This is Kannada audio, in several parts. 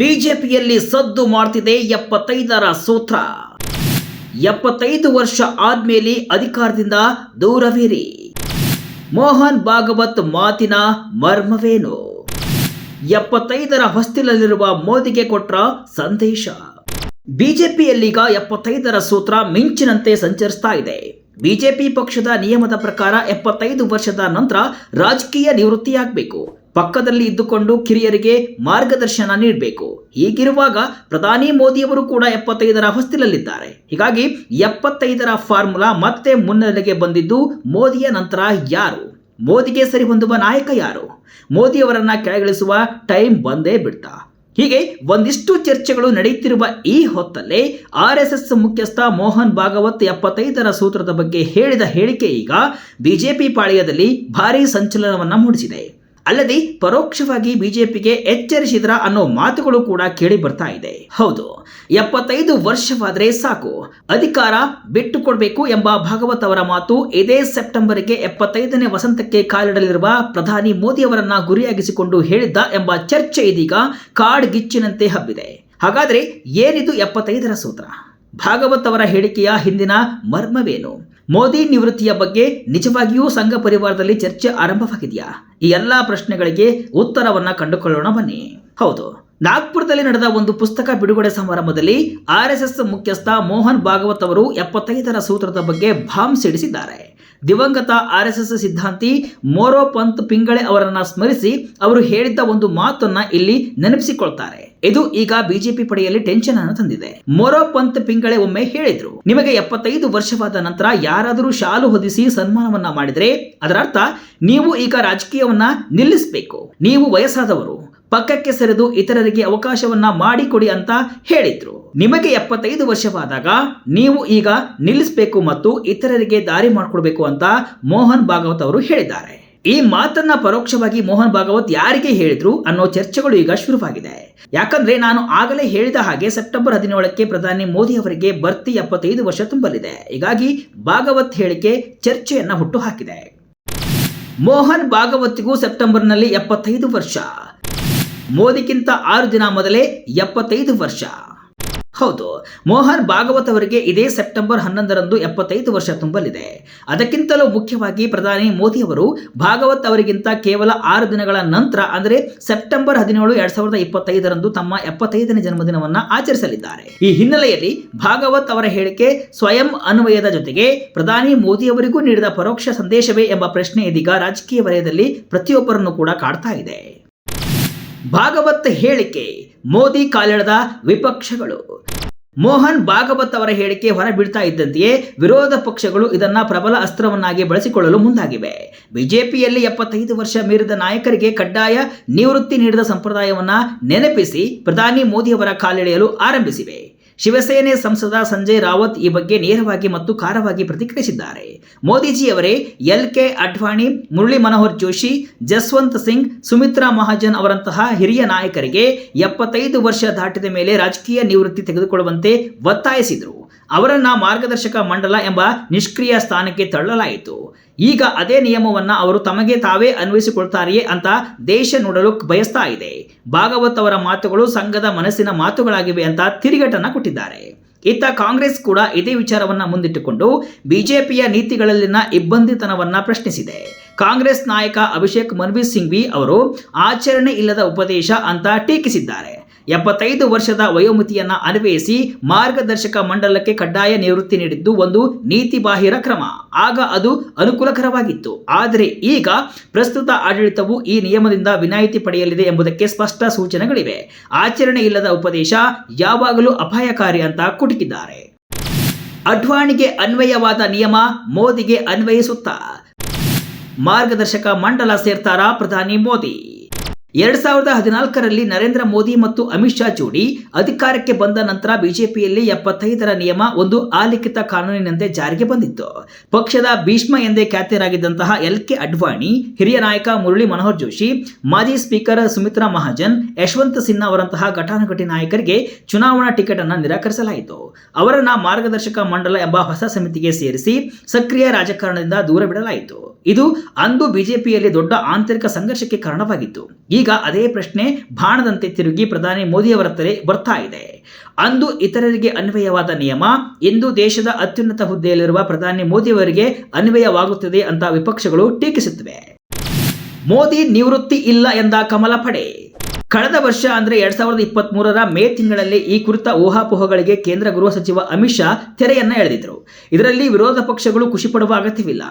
ಬಿಜೆಪಿಯಲ್ಲಿ ಸದ್ದು ಮಾಡ್ತಿದೆ 75ರ ಸೂತ್ರ. 75 ವರ್ಷ ಆದ್ಮೇಲೆ ಅಧಿಕಾರದಿಂದ ದೂರವಿರಿ. ಮೋಹನ್ ಭಾಗವತ್ ಮಾತಿನ ಮರ್ಮವೇನು? 75ರ ಹೊಸ್ತಿಲಲ್ಲಿರುವ ಮೋದಿಗೆ ಕೊಟ್ರ ಸಂದೇಶ. ಬಿಜೆಪಿಯಲ್ಲೀಗ 75ರ ಸೂತ್ರ ಮಿಂಚಿನಂತೆ ಸಂಚರಿಸ್ತಾ ಇದೆ. ಬಿಜೆಪಿ ಪಕ್ಷದ ನಿಯಮದ ಪ್ರಕಾರ 75 ವರ್ಷದ ನಂತರ ರಾಜಕೀಯ ನಿವೃತ್ತಿಯಾಗಬೇಕು. ಪಕ್ಕದಲ್ಲಿ ಇದ್ದುಕೊಂಡು ಕಿರಿಯರಿಗೆ ಮಾರ್ಗದರ್ಶನ ನೀಡಬೇಕು. ಹೀಗಿರುವಾಗ ಪ್ರಧಾನಿ ಮೋದಿಯವರು ಕೂಡ 75ರ ಹೊಸ್ತಿಲಲ್ಲಿದ್ದಾರೆ. ಹೀಗಾಗಿ 75ರ ಫಾರ್ಮುಲಾ ಮತ್ತೆ ಮುನ್ನೆಲೆಗೆ ಬಂದಿದ್ದು ಮೋದಿಯ ನಂತರ ಯಾರು? ಮೋದಿಗೆ ಸರಿ ಹೊಂದುವ ನಾಯಕ ಯಾರು? ಮೋದಿಯವರನ್ನ ಕೆಳಗಿಳಿಸುವ ಟೈಮ್ ಬಂದೇ ಬಿಡ್ತಾ. ಹೀಗೆ ಒಂದಿಷ್ಟು ಚರ್ಚೆಗಳು ನಡೆಯುತ್ತಿರುವ ಈ ಹೊತ್ತಲ್ಲೇ RSS ಮುಖ್ಯಸ್ಥ ಮೋಹನ್ ಭಾಗವತ್ 75ರ ಸೂತ್ರದ ಬಗ್ಗೆ ಹೇಳಿದ ಹೇಳಿಕೆ ಈಗ ಬಿಜೆಪಿ ಪಾಳೆಯದಲ್ಲಿ ಭಾರೀ ಸಂಚಲನವನ್ನ ಮೂಡಿಸಿದೆ. ಅಲ್ಲದೆ ಪರೋಕ್ಷವಾಗಿ ಬಿಜೆಪಿಗೆ ಎಚ್ಚರಿಸಿದ್ರ ಅನ್ನೋ ಮಾತುಗಳು ಕೂಡ ಕೇಳಿ ಬರ್ತಾ ಇದೆ. ಹೌದು, 75 ವರ್ಷವಾದ್ರೆ ಸಾಕು, ಅಧಿಕಾರ ಬಿಟ್ಟುಕೊಡ್ಬೇಕು ಎಂಬ ಭಾಗವತ್ ಅವರ ಮಾತು ಇದೇ ಸೆಪ್ಟೆಂಬರ್ಗೆ 75ನೇ ವಸಂತಕ್ಕೆ ಕಾಲಿಡಲಿರುವ ಪ್ರಧಾನಿ ಮೋದಿ ಅವರನ್ನ ಗುರಿಯಾಗಿಸಿಕೊಂಡು ಹೇಳಿದ್ದ ಎಂಬ ಚರ್ಚೆ ಇದೀಗ ಕಾಡ್ಗಿಚ್ಚಿನಂತೆ ಹಬ್ಬಿದೆ. ಹಾಗಾದ್ರೆ ಏನಿದು 75ರ ಸೂತ್ರ? ಭಾಗವತ್ ಅವರ ಹೇಳಿಕೆಯ ಹಿಂದಿನ ಮರ್ಮವೇನು? ಮೋದಿ ನಿವೃತ್ತಿಯ ಬಗ್ಗೆ ನಿಜವಾಗಿಯೂ ಸಂಘ ಪರಿವಾರದಲ್ಲಿ ಚರ್ಚೆ ಆರಂಭವಾಗಿದೆಯಾ? ಈ ಎಲ್ಲಾ ಪ್ರಶ್ನೆಗಳಿಗೆ ಉತ್ತರವನ್ನ ಕಂಡುಕೊಳ್ಳೋಣ ಬನ್ನಿ. ಹೌದು, ನಾಗ್ಪುರದಲ್ಲಿ ನಡೆದ ಒಂದು ಪುಸ್ತಕ ಬಿಡುಗಡೆ ಸಮಾರಂಭದಲ್ಲಿ RSS ಮುಖ್ಯಸ್ಥ ಮೋಹನ್ ಭಾಗವತ್ ಅವರು 75ರ ಸೂತ್ರದ ಬಗ್ಗೆ ಬಾಂಬ್ ಸಿಡಿಸಿದ್ದಾರೆ. ದಿವಂಗತ RSS ಸಿದ್ಧಾಂತಿ ಮೋರೋಪಂತ್ ಪಿಂಗಳೆ ಅವರನ್ನ ಸ್ಮರಿಸಿ ಅವರು ಹೇಳಿದ್ದ ಒಂದು ಮಾತನ್ನ ಇಲ್ಲಿ ನೆನಪಿಸಿಕೊಳ್ತಾರೆ. ಇದು ಈಗ ಬಿಜೆಪಿ ಪಡೆಯಲ್ಲಿ ಟೆನ್ಷನ್ ಅನ್ನು ತಂದಿದೆ. ಮೋರೋಪಂತ್ ಪಿಂಗಳೆ ಒಮ್ಮೆ ಹೇಳಿದ್ರು, ನಿಮಗೆ 75 ವರ್ಷವಾದ ನಂತರ ಯಾರಾದರೂ ಶಾಲು ಹೊದಿಸಿ ಸನ್ಮಾನವನ್ನ ಮಾಡಿದ್ರೆ ಅದರ ಅರ್ಥ ನೀವು ಈಗ ರಾಜಕೀಯವನ್ನ ನಿಲ್ಲಿಸಬೇಕು. ನೀವು ವಯಸ್ಸಾದವರು, ಪಕ್ಕಕ್ಕೆ ಸರಿದು ಇತರರಿಗೆ ಅವಕಾಶವನ್ನ ಮಾಡಿಕೊಡಿ ಅಂತ ಹೇಳಿದ್ರು. ನಿಮಗೆ 75 ವರ್ಷವಾದಾಗ ನೀವು ಈಗ ನಿಲ್ಲಿಸಬೇಕು ಮತ್ತು ಇತರರಿಗೆ ದಾರಿ ಮಾಡಿಕೊಡ್ಬೇಕು ಅಂತ ಮೋಹನ್ ಭಾಗವತ್ ಅವರು ಹೇಳಿದ್ದಾರೆ. ಈ ಮಾತನ್ನ ಪರೋಕ್ಷವಾಗಿ ಮೋಹನ್ ಭಾಗವತ್ ಯಾರಿಗೆ ಹೇಳಿದ್ರು ಅನ್ನೋ ಚರ್ಚೆಗಳು ಈಗ ಶುರುವಾಗಿದೆ. ಯಾಕಂದ್ರೆ ನಾನು ಆಗಲೇ ಹೇಳಿದ ಹಾಗೆ ಸೆಪ್ಟೆಂಬರ್ 17ಕ್ಕೆ ಪ್ರಧಾನಿ ಮೋದಿ ಅವರಿಗೆ ಬರ್ತಿ 75 ವರ್ಷ ತುಂಬಲಿದೆ. ಹೀಗಾಗಿ ಭಾಗವತ್ ಹೇಳಿಕೆ ಚರ್ಚೆಯನ್ನ ಹುಟ್ಟು ಹಾಕಿದೆ. ಮೋಹನ್ ಭಾಗವತ್ಗೂ ಸೆಪ್ಟೆಂಬರ್ನಲ್ಲಿ 75 ವರ್ಷ, ಮೋದಿಗಿಂತ 6 ದಿನ ಮೊದಲೇ 75 ವರ್ಷ. ಹೌದು, ಮೋಹನ್ ಭಾಗವತ್ ಅವರಿಗೆ ಇದೇ ಸೆಪ್ಟೆಂಬರ್ 11ರಂದು 75 ವರ್ಷ ತುಂಬಲಿದೆ. ಅದಕ್ಕಿಂತಲೂ ಮುಖ್ಯವಾಗಿ ಪ್ರಧಾನಿ ಮೋದಿ ಅವರು ಭಾಗವತ್ ಅವರಿಗಿಂತ ಕೇವಲ 6 ದಿನಗಳ ನಂತರ ಅಂದರೆ ಸೆಪ್ಟೆಂಬರ್ 17, 2025ರಂದು ತಮ್ಮ 75ನೇ ಜನ್ಮದಿನವನ್ನ ಆಚರಿಸಲಿದ್ದಾರೆ. ಈ ಹಿನ್ನೆಲೆಯಲ್ಲಿ ಭಾಗವತ್ ಅವರ ಹೇಳಿಕೆ ಸ್ವಯಂ ಅನ್ವಯದ ಜೊತೆಗೆ ಪ್ರಧಾನಿ ಮೋದಿ ಅವರಿಗೂ ನೀಡಿದ ಪರೋಕ್ಷ ಸಂದೇಶವೇ ಎಂಬ ಪ್ರಶ್ನೆ ಇದೀಗ ರಾಜಕೀಯ ವಲಯದಲ್ಲಿ ಪ್ರತಿಯೊಬ್ಬರನ್ನು ಕೂಡ ಕಾಡ್ತಾ ಇದೆ. ಭಾಗವತ್ ಹೇಳಿಕೆ ಮೋದಿ ಕಾಲೆಳೆದ ವಿಪಕ್ಷಗಳು. ಮೋಹನ್ ಭಾಗವತ್ ಅವರ ಹೇಳಿಕೆ ಹೊರಬೀಳ್ತಾ ಇದ್ದಂತೆಯೇ ವಿರೋಧ ಪಕ್ಷಗಳು ಇದನ್ನ ಪ್ರಬಲ ಅಸ್ತ್ರವನ್ನಾಗಿ ಬಳಸಿಕೊಳ್ಳಲು ಮುಂದಾಗಿವೆ. ಬಿಜೆಪಿಯಲ್ಲಿ 75 ವರ್ಷ ಮೀರಿದ ನಾಯಕರಿಗೆ ಕಡ್ಡಾಯ ನಿವೃತ್ತಿ ನೀಡಿದ ಸಂಪ್ರದಾಯವನ್ನ ನೆನಪಿಸಿ ಪ್ರಧಾನಿ ಮೋದಿ ಅವರ ಕಾಲೆಳೆಯಲು ಆರಂಭಿಸಿವೆ. ಶಿವಸೇನೆ ಸಂಸದ ಸಂಜಯ್ ರಾವತ್ ಈ ಬಗ್ಗೆ ನೇರವಾಗಿ ಮತ್ತು ಖಾರವಾಗಿ ಪ್ರತಿಕ್ರಿಯಿಸಿದ್ದಾರೆ. ಮೋದಿಜಿಯವರೇ LK ಅಡ್ವಾಣಿ, ಮುರಳಿ ಮನೋಹರ್ ಜೋಶಿ, ಜಸ್ವಂತ್ ಸಿಂಗ್, ಸುಮಿತ್ರಾ ಮಹಾಜನ್ ಅವರಂತಹ ಹಿರಿಯ ನಾಯಕರಿಗೆ 75 ವರ್ಷ ದಾಟಿದ ಮೇಲೆ ರಾಜಕೀಯ ನಿವೃತ್ತಿ ತೆಗೆದುಕೊಳ್ಳುವಂತೆ ಒತ್ತಾಯಿಸಿದರು. ಅವರನ್ನ ಮಾರ್ಗದರ್ಶಕ ಮಂಡಲ ಎಂಬ ನಿಷ್ಕ್ರಿಯ ಸ್ಥಾನಕ್ಕೆ ತಳ್ಳಲಾಯಿತು. ಈಗ ಅದೇ ನಿಯಮವನ್ನ ಅವರು ತಮಗೆ ತಾವೇ ಅನ್ವಯಿಸಿಕೊಳ್ತಾರೆಯೇ ಅಂತ ದೇಶ ನೋಡಲು ಬಯಸ್ತಾ ಇದೆ. ಭಾಗವತ್ ಅವರ ಮಾತುಗಳು ಸಂಘದ ಮನಸ್ಸಿನ ಮಾತುಗಳಾಗಿವೆ ಅಂತ ತಿರುಗೇಟನ್ನ ಕೊಟ್ಟಿದ್ದಾರೆ. ಇತ್ತ ಕಾಂಗ್ರೆಸ್ ಕೂಡ ಇದೇ ವಿಚಾರವನ್ನ ಮುಂದಿಟ್ಟುಕೊಂಡು ಬಿಜೆಪಿಯ ನೀತಿಗಳಲ್ಲಿನ ಇಬ್ಬಂದಿತನವನ್ನ ಪ್ರಶ್ನಿಸಿದೆ. ಕಾಂಗ್ರೆಸ್ ನಾಯಕ ಅಭಿಷೇಕ್ ಮನು ಸಿಂಘ್ವಿ ಅವರು ಆಚರಣೆ ಇಲ್ಲದ ಉಪದೇಶ ಅಂತ ಟೀಕಿಸಿದ್ದಾರೆ. 75 ವರ್ಷದ ವಯೋಮಿತಿಯನ್ನ ಅನ್ವಯಿಸಿ ಮಾರ್ಗದರ್ಶಕ ಮಂಡಲಕ್ಕೆ ಕಡ್ಡಾಯ ನಿವೃತ್ತಿ ನೀಡಿದ್ದು ಒಂದು ನೀತಿ ಬಾಹಿರ ಕ್ರಮ. ಆಗ ಅದು ಅನುಕೂಲಕರವಾಗಿತ್ತು. ಆದರೆ ಈಗ ಪ್ರಸ್ತುತ ಆಡಳಿತವು ಈ ನಿಯಮದಿಂದ ವಿನಾಯಿತಿ ಪಡೆಯಲಿದೆ ಎಂಬುದಕ್ಕೆ ಸ್ಪಷ್ಟ ಸೂಚನೆಗಳಿವೆ. ಆಚರಣೆ ಇಲ್ಲದ ಉಪದೇಶ ಯಾವಾಗಲೂ ಅಪಾಯಕಾರಿ ಅಂತ ಕುಟುಕಿದ್ದಾರೆ. ಅಡ್ವಾಣಿಗೆ ಅನ್ವಯವಾದ ನಿಯಮ ಮೋದಿಗೆ ಅನ್ವಯಿಸುತ್ತಾ? ಮಾರ್ಗದರ್ಶಕ ಮಂಡಲ ಸೇರ್ತಾರಾ ಪ್ರಧಾನಿ ಮೋದಿ? 2014ರಲ್ಲಿ ನರೇಂದ್ರ ಮೋದಿ ಮತ್ತು ಅಮಿತ್ ಶಾ ಜೋಡಿ ಅಧಿಕಾರಕ್ಕೆ ಬಂದ ನಂತರ ಬಿಜೆಪಿಯಲ್ಲಿ 75ರ ನಿಯಮ ಒಂದು ಅಲಿಖಿತ ಕಾನೂನಿನಂತೆ ಜಾರಿಗೆ ಬಂದಿತ್ತು. ಪಕ್ಷದ ಭೀಷ್ಮ ಎಂದೇ ಖ್ಯಾತರಾಗಿದ್ದಂತಹ LK ಅಡ್ವಾಣಿ, ಹಿರಿಯ ನಾಯಕ ಮುರಳಿ ಮನೋಹರ್ ಜೋಶಿ, ಮಾಜಿ ಸ್ಪೀಕರ್ ಸುಮಿತ್ರಾ ಮಹಾಜನ್, ಯಶವಂತ್ ಸಿನ್ಹಾ ಅವರಂತಹ ಘಟಾನುಘಟಿ ನಾಯಕರಿಗೆ ಚುನಾವಣಾ ಟಿಕೆಟ್ ಅನ್ನು ನಿರಾಕರಿಸಲಾಯಿತು. ಅವರನ್ನ ಮಾರ್ಗದರ್ಶಕ ಮಂಡಲ ಎಂಬ ಹೊಸ ಸಮಿತಿಗೆ ಸೇರಿಸಿ ಸಕ್ರಿಯ ರಾಜಕಾರಣದಿಂದ ದೂರ ಬಿಡಲಾಯಿತು. ಇದು ಅಂದು ಬಿಜೆಪಿಯಲ್ಲಿ ದೊಡ್ಡ ಆಂತರಿಕ ಸಂಘರ್ಷಕ್ಕೆ ಕಾರಣವಾಗಿತ್ತು. ಈ ಈಗ ಅದೇ ಪ್ರಶ್ನೆ ಬಾಣದಂತೆ ತಿರುಗಿ ಪ್ರಧಾನಿ ಮೋದಿಯವರ ತಲೆ ಬರ್ತಾ ಇದೆ. ಅಂದು ಇತರರಿಗೆ ಅನ್ವಯವಾದ ನಿಯಮ ಇಂದು ದೇಶದ ಅತ್ಯುನ್ನತ ಹುದ್ದೆಯಲ್ಲಿರುವ ಪ್ರಧಾನಿ ಮೋದಿಯವರಿಗೆ ಅನ್ವಯವಾಗುತ್ತದೆ ಅಂತ ವಿಪಕ್ಷಗಳು ಟೀಕಿಸುತ್ತಿವೆ. ಮೋದಿ ನಿವೃತ್ತಿ ಇಲ್ಲ ಎಂದ ಕಮಲ ಪಡೆ. ಕಳೆದ ವರ್ಷ ಅಂದರೆ 2023ರ ಮೇ ತಿಂಗಳಲ್ಲಿ ಈ ಕುರಿತ ಊಹಾಪೋಹಗಳಿಗೆ ಕೇಂದ್ರ ಗೃಹ ಸಚಿವ ಅಮಿತ್ ಶಾ ತೆರೆಯನ್ನ ಎಳೆದಿದ್ದರು. ಇದರಲ್ಲಿ ವಿರೋಧ ಪಕ್ಷಗಳು ಖುಷಿಪಡುವ ಅಗತ್ಯವಿಲ್ಲ.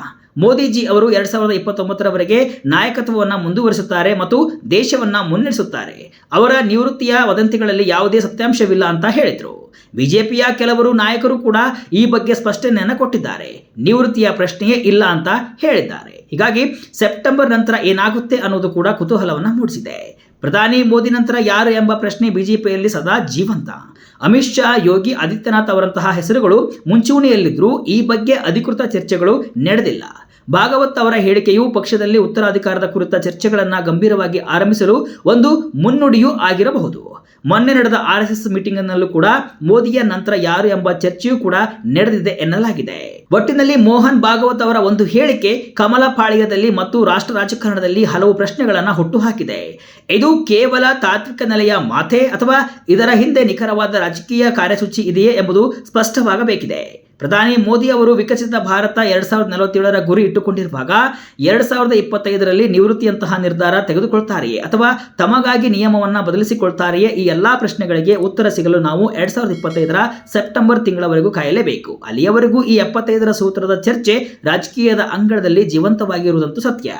ಮೋದಿಜಿ ಅವರು 2029ರವರೆಗೆ ನಾಯಕತ್ವವನ್ನು ಮುಂದುವರಿಸುತ್ತಾರೆ ಮತ್ತು ದೇಶವನ್ನ ಮುನ್ನಡೆಸುತ್ತಾರೆ. ಅವರ ನಿವೃತ್ತಿಯ ವದಂತಿಗಳಲ್ಲಿ ಯಾವುದೇ ಸತ್ಯಾಂಶವಿಲ್ಲ ಅಂತ ಹೇಳಿದರು. ಬಿಜೆಪಿಯ ಕೆಲವರು ನಾಯಕರು ಕೂಡ ಈ ಬಗ್ಗೆ ಸ್ಪಷ್ಟನೆಯನ್ನು ಕೊಟ್ಟಿದ್ದಾರೆ. ನಿವೃತ್ತಿಯ ಪ್ರಶ್ನೆಯೇ ಇಲ್ಲ ಅಂತ ಹೇಳಿದ್ದಾರೆ. ಹೀಗಾಗಿ ಸೆಪ್ಟೆಂಬರ್ ನಂತರ ಏನಾಗುತ್ತೆ ಅನ್ನೋದು ಕೂಡ ಕುತೂಹಲವನ್ನು ಮೂಡಿಸಿದೆ. ಪ್ರಧಾನಿ ಮೋದಿ ನಂತರ ಯಾರು ಎಂಬ ಪ್ರಶ್ನೆ ಬಿಜೆಪಿಯಲ್ಲಿ ಸದಾ ಜೀವಂತ. ಅಮಿತ್ ಶಾ, ಯೋಗಿ ಆದಿತ್ಯನಾಥ್ ಅವರಂತಹ ಹೆಸರುಗಳು ಮುಂಚೂಣಿಯಲ್ಲಿದ್ದರೂ ಈ ಬಗ್ಗೆ ಅಧಿಕೃತ ಚರ್ಚೆಗಳು ನಡೆದಿಲ್ಲ. ಭಾಗವತ್ ಅವರ ಹೇಳಿಕೆಯು ಪಕ್ಷದಲ್ಲಿ ಉತ್ತರಾಧಿಕಾರದ ಕುರಿತ ಚರ್ಚೆಗಳನ್ನು ಗಂಭೀರವಾಗಿ ಆರಂಭಿಸಲು ಒಂದು ಮುನ್ನುಡಿಯೂ ಆಗಿರಬಹುದು. ಮೊನ್ನೆ ನಡೆದ RSS ಮೀಟಿಂಗ್ನಲ್ಲೂ ಕೂಡ ಮೋದಿಯ ನಂತರ ಯಾರು ಎಂಬ ಚರ್ಚೆಯೂ ಕೂಡ ನಡೆದಿದೆ ಎನ್ನಲಾಗಿದೆ. ಒಟ್ಟಿನಲ್ಲಿ ಮೋಹನ್ ಭಾಗವತ್ ಅವರ ಒಂದು ಹೇಳಿಕೆ ಕಮಲ ಪಾಳ್ಯದಲ್ಲಿ ಮತ್ತು ರಾಷ್ಟ್ರ ರಾಜಕಾರಣದಲ್ಲಿ ಹಲವು ಪ್ರಶ್ನೆಗಳನ್ನು ಹುಟ್ಟುಹಾಕಿದೆ. ಇದು ಕೇವಲ ತಾತ್ವಿಕ ನೆಲೆಯ ಮಾತೆ ಅಥವಾ ಇದರ ಹಿಂದೆ ನಿಖರವಾದ ರಾಜಕೀಯ ಕಾರ್ಯಸೂಚಿ ಇದೆಯೇ ಎಂಬುದು ಸ್ಪಷ್ಟವಾಗಬೇಕಿದೆ. ಪ್ರಧಾನಿ ಮೋದಿ ಅವರು ವಿಕಸಿತ ಭಾರತ 2047ರ ಗುರಿ ಇಟ್ಟುಕೊಂಡಿರುವಾಗ 2025ರಲ್ಲಿ ನಿವೃತ್ತಿಯಂತಹ ನಿರ್ಧಾರ ತೆಗೆದುಕೊಳ್ತಾರೆಯೇ ಅಥವಾ ತಮಗಾಗಿ ನಿಯಮವನ್ನು ಬದಲಿಸಿಕೊಳ್ತಾರೆಯೇ? ಈ ಎಲ್ಲಾ ಪ್ರಶ್ನೆಗಳಿಗೆ ಉತ್ತರ ಸಿಗಲು ನಾವು 2025ರ ಸೆಪ್ಟೆಂಬರ್ ತಿಂಗಳವರೆಗೂ ಕಾಯಲೇಬೇಕು. ಅಲ್ಲಿಯವರೆಗೂ ಈ 75ರ ಸೂತ್ರದ ಚರ್ಚೆ ರಾಜಕೀಯದ ಅಂಗಳದಲ್ಲಿ ಜೀವಂತವಾಗಿರುವುದಂತೂ ಸತ್ಯ.